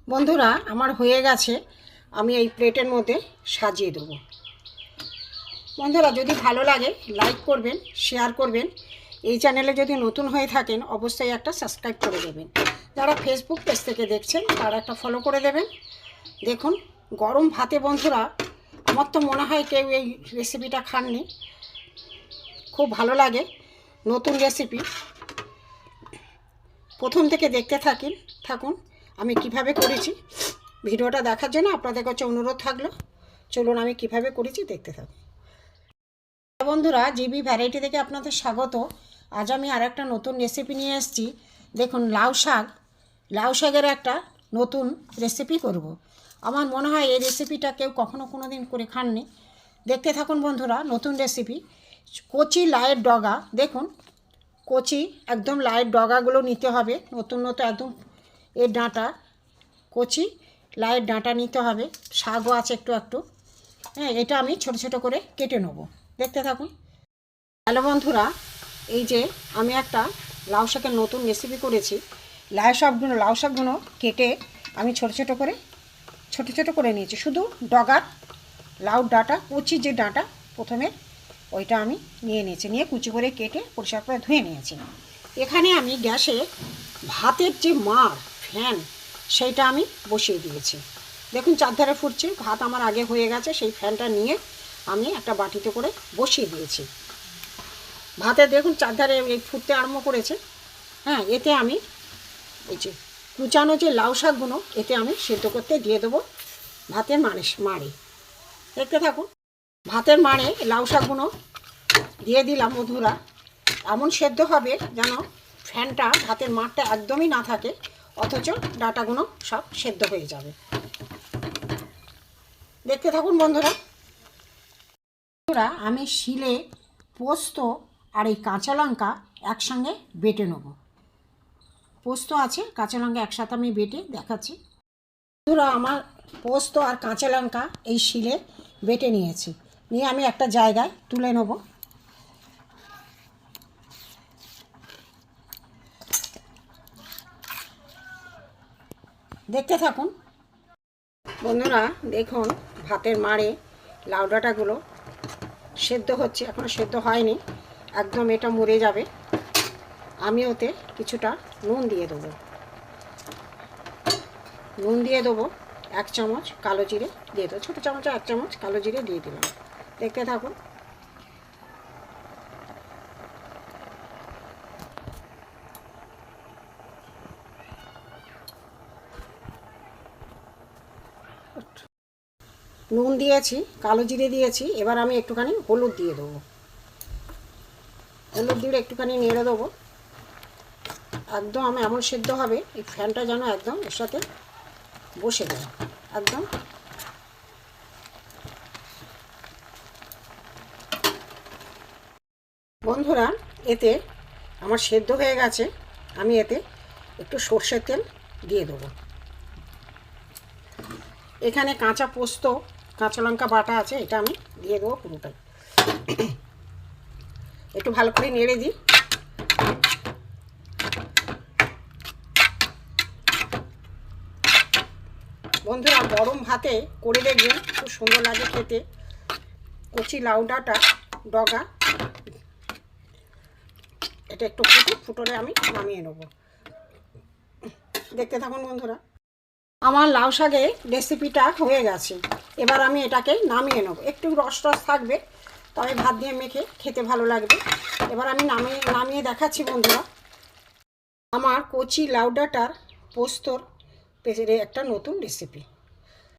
বন্ধুরা আমার হয়ে গেছে, আমি এই প্লেটের মধ্যে সাজিয়ে দেবো। বন্ধুরা যদি ভালো লাগে লাইক করবেন, শেয়ার করবেন। এই চ্যানেলে যদি নতুন হয়ে থাকেন অবশ্যই একটা সাবস্ক্রাইব করে দেবেন। যারা ফেসবুক পেজ থেকে দেখছেন তারা একটা ফলো করে দেবেন। দেখুন গরম ভাতে বন্ধুরা, আমার তো মনে হয় কেউ এই রেসিপিটা খাননি, খুব ভালো লাগে। নতুন রেসিপি, প্রথম থেকে দেখতে থাকুন আমি কিভাবে করেছি। ভিডিওটা দেখার জন্য আপনাদের কাছে অনুরোধ থাকলো। চলুন আমি কিভাবে করেছি দেখতে থাকুন। বন্ধুরা জিবি ভ্যারাইটি থেকে আপনাদের স্বাগত। আজ আমি আর একটা নতুন রেসিপি নিয়ে এসেছি। দেখুন লাউ শাকের একটা নতুন রেসিপি করব। আমার মনে হয় এই রেসিপিটা কেউ কখনো কোনো দিন করে খাননি। দেখতে থাকুন বন্ধুরা, নতুন রেসিপি। কচি লাউয়ের ডগা, দেখুন কচি একদম লাউয়ের ডগাগুলো নিতে হবে, নতুন একদম এর ডাঁটা, কচি লাউয়ের ডাঁটা নিতে হবে। শাকও আছে একটু একটু। হ্যাঁ, এটা আমি ছোট ছোট করে কেটে নেব, দেখতে থাকুন। হ্যালো বন্ধুরা, এই যে আমি একটা লাউ শাকের নতুন রেসিপি করেছি। লাউ শাকগুলো কেটে আমি ছোট ছোট করে নিয়েছি। শুধু ডগার লাউ ডাঁটা, কচি যে ডাঁটা প্রথমে ওইটা আমি নিয়েছি, নিয়ে কুচি করে কেটে পরিষ্কার করে ধুয়ে নিয়েছি। এখানে আমি গ্যাসে ভাতের যে ফ্যান সেইটা আমি বসিয়ে দিয়েছি। দেখুন চারধারে ফুটছে, ভাত আমার আগে হয়ে গেছে। সেই ফ্যানটা নিয়ে আমি একটা বাটিতে করে বসিয়ে দিয়েছি। ভাতে দেখুন চারধারে এই ফুটতে আরম্ভ করেছে। হ্যাঁ, এতে আমি এই যে কুচানো যে লাউ শাকগুলো এতে আমি সেদ্ধ করতে দিয়ে দেবো ভাতের মাড়ে। দেখতে থাকুন, ভাতের মাড়ে লাউ শাকগুলো দিয়ে দিলাম। বন্ধুরা এমন সেদ্ধ হবে যেন ফ্যানটা ভাতের মাড়টা একদমই না থাকে, অথচ ডাঁটাগুলো সব সেদ্ধ হয়ে যাবে। দেখতে থাকুন বন্ধুরা। আমি শিলে পোস্ত আর এই কাঁচা লঙ্কা একসঙ্গে বেটে নেব। পোস্ত আছে, কাঁচা লঙ্কা একসাথে আমি বেটে দেখাচ্ছি। বন্ধুরা আমার পোস্ত আর কাঁচা লঙ্কা এই শিলে বেটে নিয়েছি, নিয়ে আমি একটা জায়গায় তুলে নেব। দেখতে থাকুন বন্ধুরা। দেখুন ভাতের মাড়ে লাউ ডাঁটাগুলো সেদ্ধ হচ্ছে, এখনও সেদ্ধ হয়নি, একদম এটা মরে যাবে। আমি ওতে কিছুটা নুন দিয়ে দেবো। নুন দিয়ে দেবো 1 চামচ, কালো জিরে দিয়ে দেবো, ছোটো চামচে 1 চামচ কালো জিরে দিয়ে দিলাম। দেখতে থাকুন। নুন দিয়েছি, কালো জিরে দিয়েছি, এবার আমি একটুখানি হলুদ দিয়ে দেবো। হলুদ দিয়ে একটুখানি নেড়ে দেবো। একদম আমি এমন সেদ্ধ হবে এই ফ্যানটা যেন একদম এর সাথে বসে যায় একদম। বন্ধুরা এতে আমার সেদ্ধ হয়ে গেছে, আমি এতে একটু সর্ষের তেল দিয়ে দেবো। এখানে কাঁচা পোস্ত, কাঁচা লঙ্কা বাটা আছে, এটা আমি দিয়ে দেবো পুরোটাই। একটু ভালো করে নেড়ে দিই। বন্ধুরা গরম ভাতে করে দেখবেন, খুব সুন্দর লাগে খেতে। কচি লাউ ডাঁটা ডগা, এটা একটু ফুটলে আমি নামিয়ে নেব। দেখতে থাকুন বন্ধুরা। আমার লাউ শাকের রেসিপিটা হয়ে গেছে, এবার আমি এটাকে নামিয়ে নেব। একটু রস থাকবে, তবে ভাত দিয়ে মেখে খেতে ভালো লাগবে। এবার আমি নামিয়ে দেখাচ্ছি বন্ধুরা। আমার কচি লাউ ডাঁটার পোস্তর পেজের একটা নতুন রেসিপি।